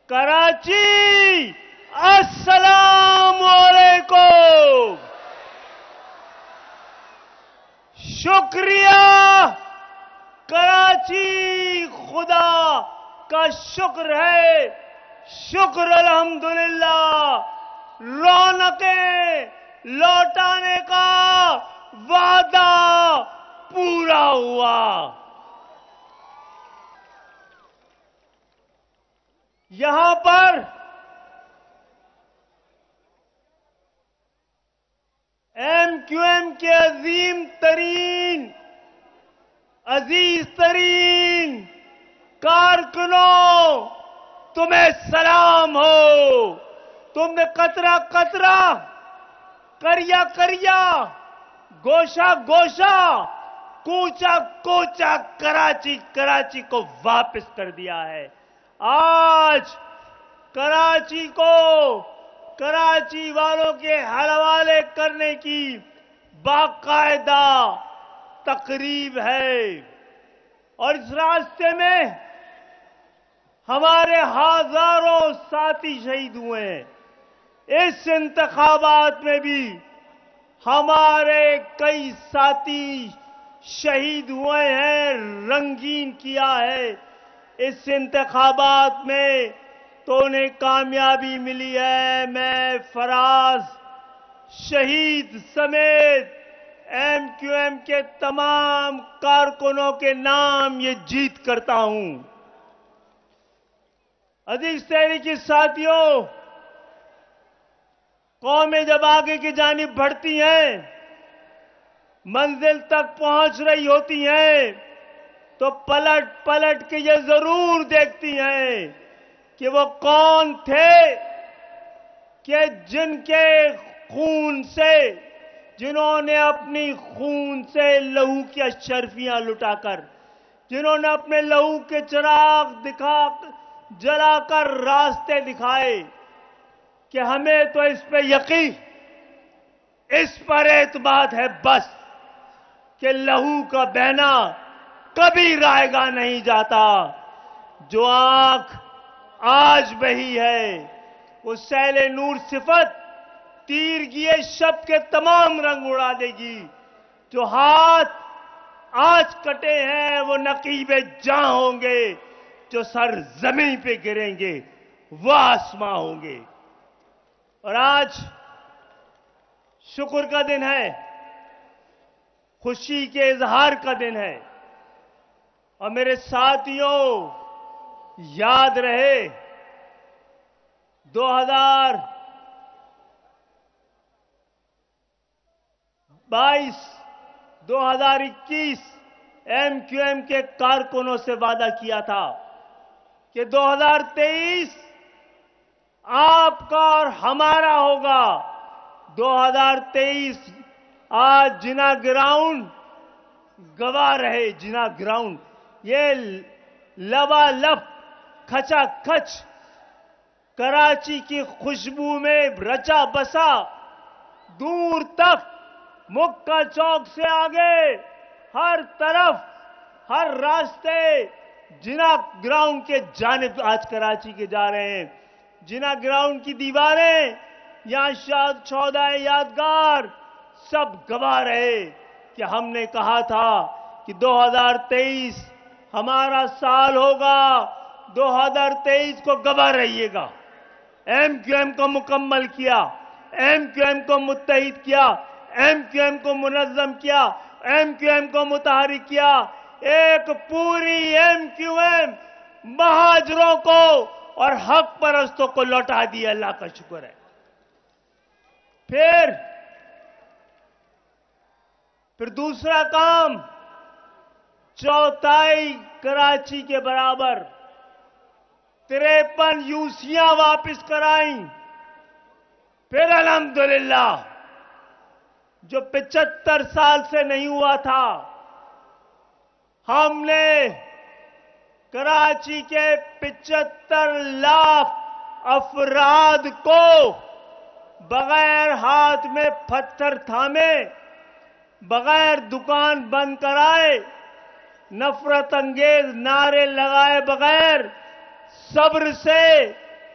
कराची, अस्सलाम वालेकुम। शुक्रिया कराची, खुदा का शुक्र है, शुक्र अल्हम्दुलिल्लाह। रौनकें लौटाने का वादा पूरा हुआ। यहां पर एमक्यूएम के अजीज तरीन कारकुनों, तुम्हें सलाम हो। तुमने कतरा कतरा, करिया करिया, गोशा गोशा, कूचा कूचा कराची को वापस कर दिया है। आज कराची को कराची वालों के हवाले करने की बाकायदा तकरीब है और इस रास्ते में हमारे हजारों साथी शहीद हुए हैं। इस इंतखाबात में भी हमारे कई साथी शहीद हुए हैं, रंगीन किया है। इस इंतखाबात में तो उन्हें कामयाबी मिली है। मैं फराज शहीद समेत एमक्यूएम के तमाम कारकुनों के नाम ये जीत करता हूं। अजीज तहरीकी साथियों, कौमें जब आगे की जानिब बढ़ती हैं, मंजिल तक पहुंच रही होती हैं, तो पलट पलट के ये जरूर देखती हैं कि वो कौन थे कि जिनके खून से, जिन्होंने अपनी खून से लहू की अशरफियां लुटाकर, जिन्होंने अपने लहू के चिराग जलाकर रास्ते दिखाए कि हमें तो इस पे यकीन, इस पर एतमाद है बस कि लहू का बहना कभी रायगा नहीं जाता। जो आंख आज बही है वो सैले नूर सिफत तीरगिए शब के तमाम रंग उड़ा देगी। जो हाथ आज कटे हैं वो नकीबे जां होंगे, जो सर जमीन पे गिरेंगे वो आसमां होंगे। और आज शुक्र का दिन है, खुशी के इजहार का दिन है। और मेरे साथियों, याद रहे 2021 एमक्यूएम के कारकुनों से वादा किया था कि 2023 आपका और हमारा होगा। 2023 आज जिना ग्राउंड गवाह रहे। जिना ग्राउंड ये लबालब खचाखच कराची की खुशबू में रचा बसा, दूर तक मुक्का चौक से आगे हर तरफ, हर रास्ते जिना ग्राउंड के जानिब आज कराची के जा रहे हैं। जिना ग्राउंड की दीवारें, यहां शायद 14 यादगार सब गवाह रहे कि हमने कहा था कि 2023 हमारा साल होगा। 2023 को गवाह रहिएगा। एमक्यूएम को मुकम्मल किया, एमक्यूएम को मुत्तहिद किया, एमक्यूएम को मुनज़्ज़म किया, एमक्यूएम को मुतहरिक किया। एक पूरी एमक्यूएम महाजरों को और हक परस्तों को लौटा दिया। अल्लाह का शुक्र है। फिर दूसरा काम, चौथाई कराची के बराबर 53 यूसियां वापस कराई। फिर अल्हम्दुलिल्लाह, जो 75 साल से नहीं हुआ था, हमने कराची के 75 लाख अफराद को बगैर हाथ में पत्थर थामे, बगैर दुकान बंद कराए, नफरत अंगेज नारे लगाए बगैर सब्र से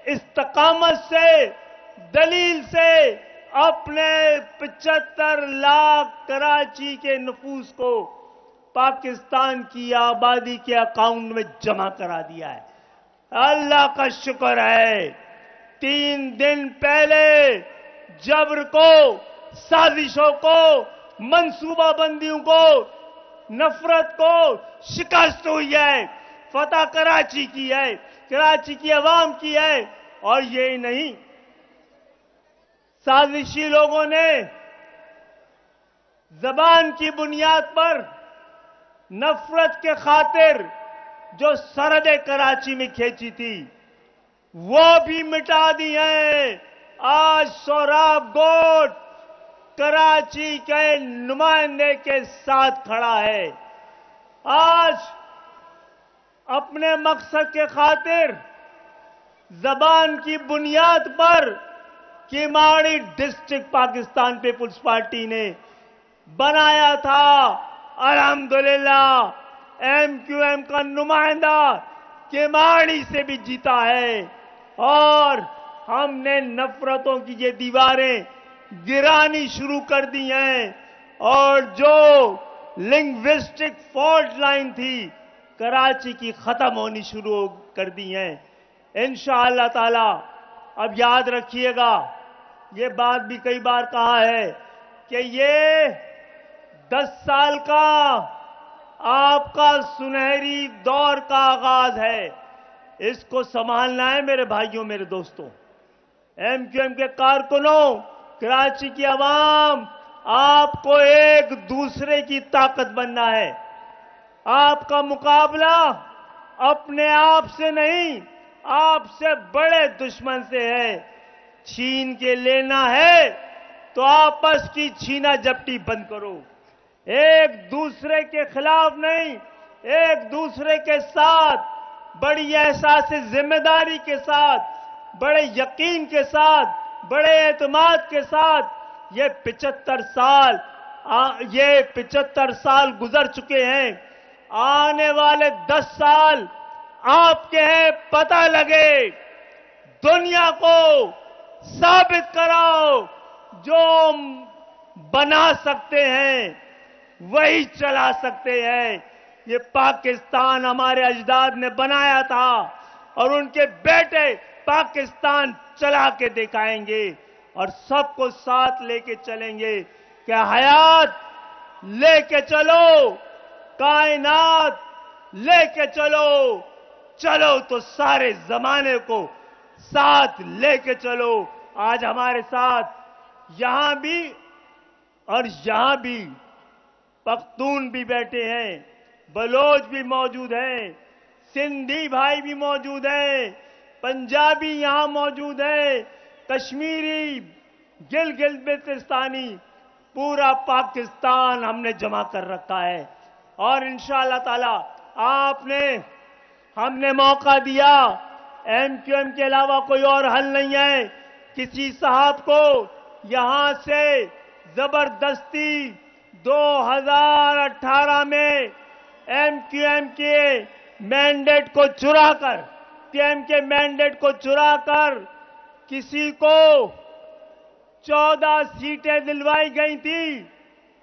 इस्तकामत से, दलील से अपने 75 लाख कराची के नफूस को पाकिस्तान की आबादी के अकाउंट में जमा करा दिया है। अल्लाह का शुक्र है, 3 दिन पहले जबर को, साजिशों को, मंसूबाबंदियों को, नफरत को शिकस्त हुई है। फतह कराची की है, कराची की आवाम की है। और यही नहीं, साजिशी लोगों ने जबान की बुनियाद पर नफरत के खातिर जो सरहद कराची में खींची थी, वो भी मिटा दी है। आज सोहराब गोट कराची के नुमाइंदे के साथ खड़ा है। आज अपने मकसद के खातिर जबान की बुनियाद पर Kimadi district Pakistan people's party ने बनाया था। अल्हम्दुलिल्लाह एमक्यूएम का नुमाइंदा किमाड़ी से भी जीता है और हमने नफरतों की ये दीवारें गिरानी शुरू कर दी हैं और जो लिंग्विस्टिक फॉल्ट लाइन थी कराची की खत्म होनी शुरू कर दी हैं। इंशाअल्लाह ताला अब याद रखिएगा, ये बात भी कई बार कहा है कि ये 10 साल का आपका सुनहरी दौर का आगाज है। इसको संभालना है मेरे भाइयों, मेरे दोस्तों, एमक्यूएम के कारकुनों, कराची की आवाम, आपको एक दूसरे की ताकत बनना है। आपका मुकाबला अपने आप से नहीं, आपसे बड़े दुश्मन से है। छीन के लेना है तो आपस की छीना झपटी बंद करो। एक दूसरे के खिलाफ नहीं, एक दूसरे के साथ बड़ी एहसास जिम्मेदारी के साथ, बड़े यकीन के साथ, बड़े एतमाद के साथ ये 75 साल गुजर चुके हैं। आने वाले 10 साल आपके हैं, पता लगे। दुनिया को साबित कराओ, जो बना सकते हैं वही चला सकते हैं। ये पाकिस्तान हमारे अजदाद ने बनाया था और उनके बेटे पाकिस्तान चला के दिखाएंगे और सबको साथ लेके चलेंगे कि हयात लेके चलो, कायनात लेके चलो, चलो तो सारे जमाने को साथ लेके चलो। आज हमारे साथ यहां भी और यहां भी पख्तून भी बैठे हैं, बलोच भी मौजूद हैं, सिंधी भाई भी मौजूद हैं, पंजाबी यहां मौजूद है, कश्मीरी, गिलगित बिल्तिस्तानी, पूरा पाकिस्तान हमने जमा कर रखा है। और इंशाअल्लाह ताला हमने मौका दिया। एमक्यूएम के अलावा कोई और हल नहीं है। किसी साहब को यहां से जबरदस्ती 2018 में एमक्यूएम के मैंडेट को चुराकर, पीएम के मैंडेट को चुराकर किसी को 14 सीटें दिलवाई गई थी।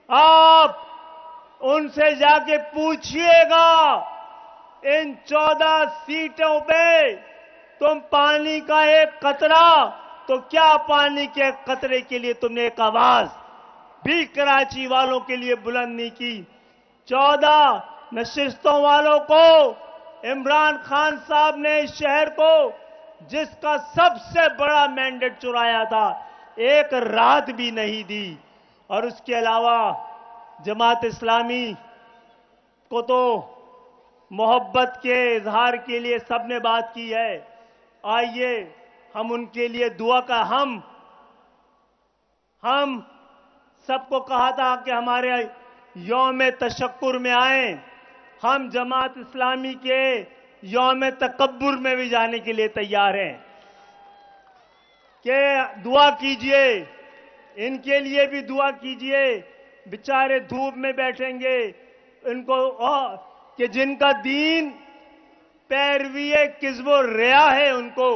आप उनसे जाके पूछिएगा, इन 14 सीटों पे तुम पानी का एक कतरा, तो क्या पानी के कतरे के लिए तुमने एक आवाज भी कराची वालों के लिए बुलंद नहीं की? 14 नशिस्तों वालों को इमरान खान साहब ने इस शहर को, जिसका सबसे बड़ा मैंडेट चुराया था, एक रात भी नहीं दी। और उसके अलावा जमात इस्लामी को तो मोहब्बत के इजहार के लिए सबने बात की है। आइए हम उनके लिए दुआ का हम सबको कहा था कि हमारे यौम तशक्कुर में आए। हम जमात इस्लामी के यौम तकब्बुर में भी जाने के लिए तैयार हैं कि दुआ कीजिए, इनके लिए भी दुआ कीजिए। बेचारे धूप में बैठेंगे, इनको कि जिनका दीन पैरवी किस्बो रिया है, उनको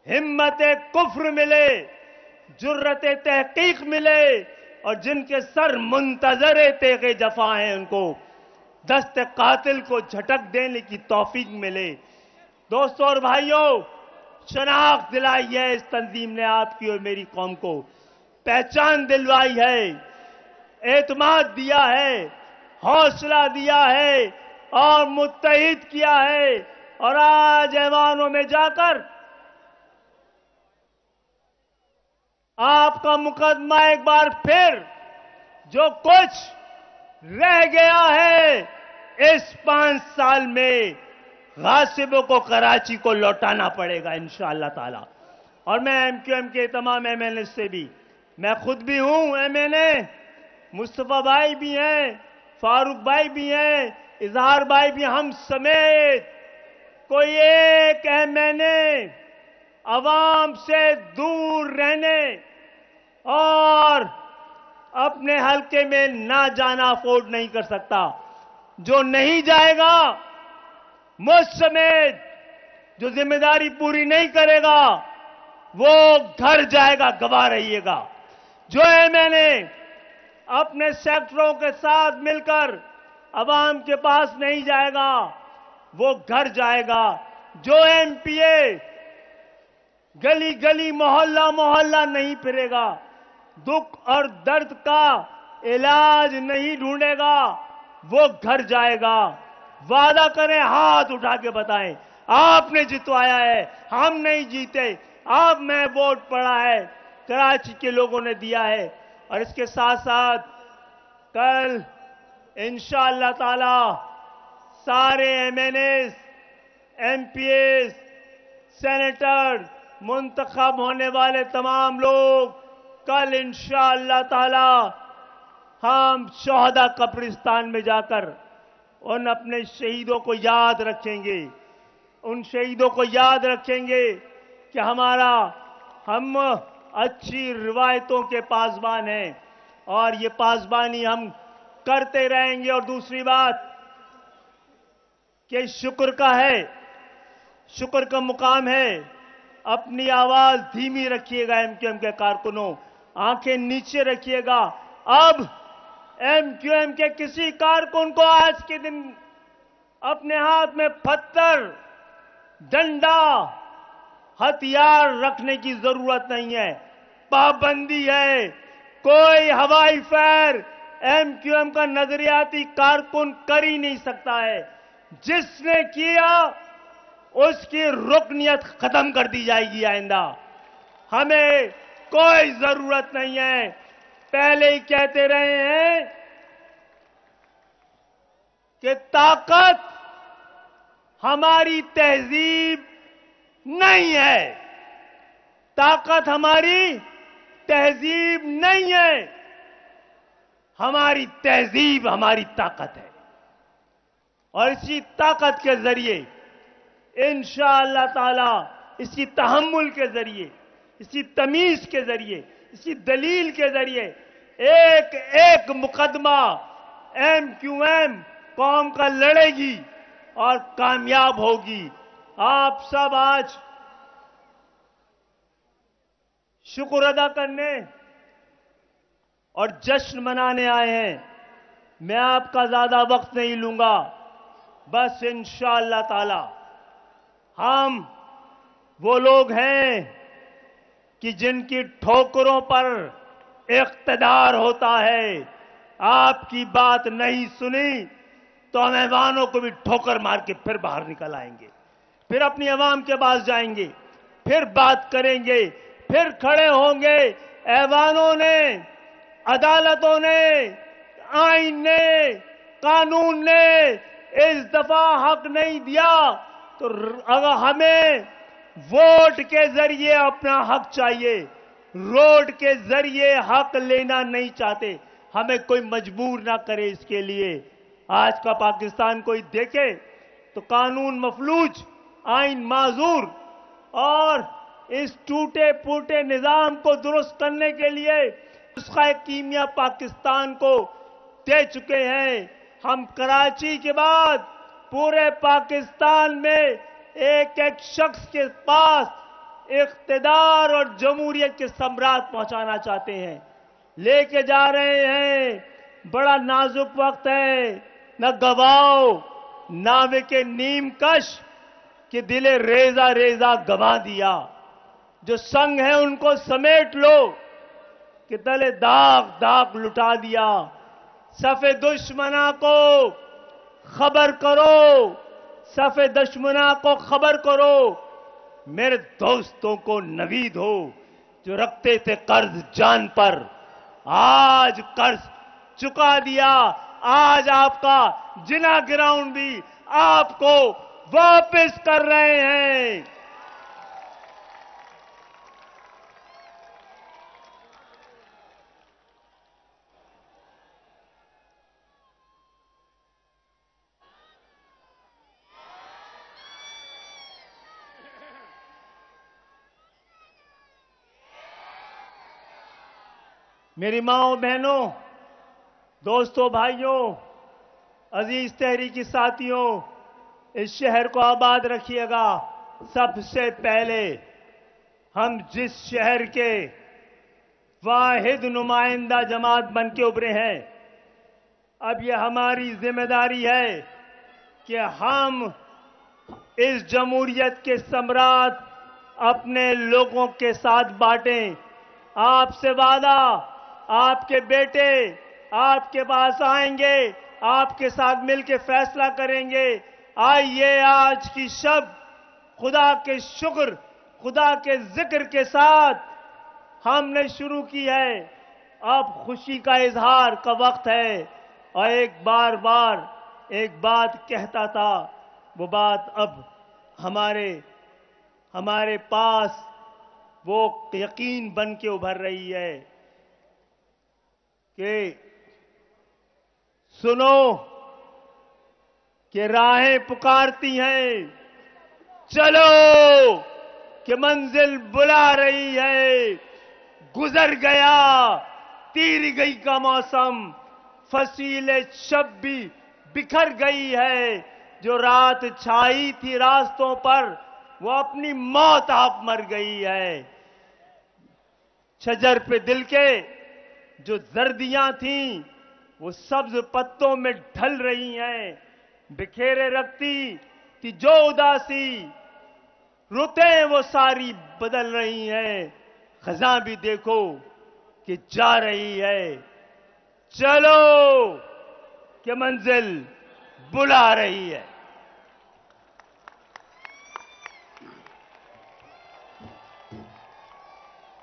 हिम्मत कुफ्र मिले, जुर्रत तहकीक मिले, और जिनके सर मुंतजर तेगे जफा हैं उनको दस्त कातिल को झटक देने की तौफीक मिले। दोस्तों और भाइयों, शनाख्त दिलाई है इस तंजीम ने आपकी और मेरी कौम को, पहचान दिलवाई है, एतमाद दिया है, हौसला दिया है और मुत्तहिद किया है। और आज ऐवानों में जाकर आपका मुकदमा एक बार फिर जो कुछ रह गया है इस 5 साल में, गासिबों को कराची को लौटाना पड़ेगा इंशाअल्लाह ताला। और मैं एमक्यूएम के तमाम एमएनए से भी, मैं खुद भी हूं एमएनए, मुस्तफा भाई भी हैं, फारूक भाई भी हैं, इजहार भाई भी, हम समेत कोई एक एमएनए अवाम से दूर रहने और अपने हलके में ना जाना अफोर्ड नहीं कर सकता। जो नहीं जाएगा, मुझ समेत जो जिम्मेदारी पूरी नहीं करेगा, वो घर जाएगा, गवाह रहिएगा। जो एमएनए अपने सेक्टरों के साथ मिलकर अवाम के पास नहीं जाएगा, वो घर जाएगा। जो एमपीए गली गली मोहल्ला मोहल्ला नहीं फिरेगा, दुख और दर्द का इलाज नहीं ढूंढेगा, वो घर जाएगा। वादा करें, हाथ उठा के बताएं, आपने जितवाया है, हम नहीं जीते, आप में वोट पड़ा है, कराची के लोगों ने दिया है। और इसके साथ साथ कल इंशाअल्लाह ताला सारे एमएनएस, एमपीएस, सेनेटर, मुंतखब होने वाले तमाम लोग कल इंशाअल्लाह ताला हम शोहदा कब्रिस्तान में जाकर उन अपने शहीदों को याद रखेंगे, उन शहीदों को याद रखेंगे कि हम अच्छी रिवायतों के पासबान हैं और ये पासबानी हम करते रहेंगे। और दूसरी बात कि शुक्र का है, शुक्र का मुकाम है, अपनी आवाज धीमी रखिएगा एमक्यूएम के कारकुनों, आंखें नीचे रखिएगा। अब एमक्यूएम के किसी कारकुन को आज के दिन अपने हाथ में पत्थर, डंडा, हथियार रखने की जरूरत नहीं है। पाबंदी है, कोई हवाई फायर एमक्यूएम का नजरियाती कारकुन कर ही नहीं सकता है। जिसने किया उसकी रुकनियत खत्म कर दी जाएगी आइंदा। हमें कोई जरूरत नहीं है, पहले ही कहते रहे हैं कि ताकत हमारी तहजीब नहीं है, ताकत हमारी तहजीब नहीं है, हमारी तहजीब हमारी ताकत है। और इसी ताकत के जरिए इंशाअल्लाह ताला, इसी तहम्मुल के जरिए, इसी तमीज के जरिए, इसी दलील के जरिए एक एक मुकदमा एमक्यूएम कौम का लड़ेगी और कामयाब होगी। आप सब आज शुक्र अदा करने और जश्न मनाने आए हैं। मैं आपका ज्यादा वक्त नहीं लूंगा, बस इंशाअल्लाह ताला हम वो लोग हैं कि जिनकी ठोकरों पर इख्तिदार होता है। आपकी बात नहीं सुनी तो हम ऐवानों को भी ठोकर मार के फिर बाहर निकल आएंगे, फिर अपनी अवाम के पास जाएंगे, फिर बात करेंगे, फिर खड़े होंगे। ऐवानों ने, अदालतों ने, आईन ने, कानून ने इस दफा हक नहीं दिया, तो अगर हमें वोट के जरिए अपना हक चाहिए, रोड के जरिए हक लेना नहीं चाहते। हमें कोई मजबूर ना करे इसके लिए। आज का पाकिस्तान कोई देखे तो कानून मफलूज, आइन माजूर, और इस टूटे फूटे निजाम को दुरुस्त करने के लिए उसका कीमिया पाकिस्तान को दे चुके हैं। हम कराची के बाद पूरे पाकिस्तान में एक एक शख्स के पास इख्तिदार और जमहूरियत के सम्राट पहुंचाना चाहते हैं, लेके जा रहे हैं। बड़ा नाजुक वक्त है, न गवाओ नावे के नीम कश कि दिले रेजा रेजा गवा दिया। जो संग है उनको समेट लो कि तले दाग दाग लुटा दिया। सफे दुश्मना को खबर करो, सफे दुश्मना को खबर करो। मेरे दोस्तों को नवीद हो जो रखते थे कर्ज जान पर, आज कर्ज चुका दिया। आज आपका जिना ग्राउंड भी आपको वापस कर रहे हैं। मेरी माओ बहनों, दोस्तों, भाइयों, अजीज तहरीकी साथियों, इस शहर को आबाद रखिएगा। सबसे पहले हम जिस शहर के वाहिद नुमाइंदा जमात बन के उभरे हैं, अब यह हमारी जिम्मेदारी है कि हम इस जमहूरियत के सम्राट अपने लोगों के साथ बांटें। आपसे वादा, आपके बेटे आपके पास आएंगे, आपके साथ मिलकर फैसला करेंगे। आइए आज की शब खुदा के शुक्र, खुदा के जिक्र के साथ हमने शुरू की है। अब खुशी का इजहार का वक्त है। और एक बार एक बात कहता था, वो बात अब हमारे पास वो यकीन बन के उभर रही है कि सुनो कि राहें पुकारती हैं, चलो कि मंजिल बुला रही है। गुजर गया तीर गई का मौसम, फसीले शब भी बिखर गई है। जो रात छाई थी रास्तों पर, वो अपनी मौत आप मर गई है। शजर पे दिल के जो जर्दियां थीं, वो सब्ज पत्तों में ढल रही हैं। बिखेरे रखती थी जो उदासी, रुतें वो सारी बदल रही हैं। खजां भी देखो कि जा रही है। चलो कि मंजिल बुला रही है।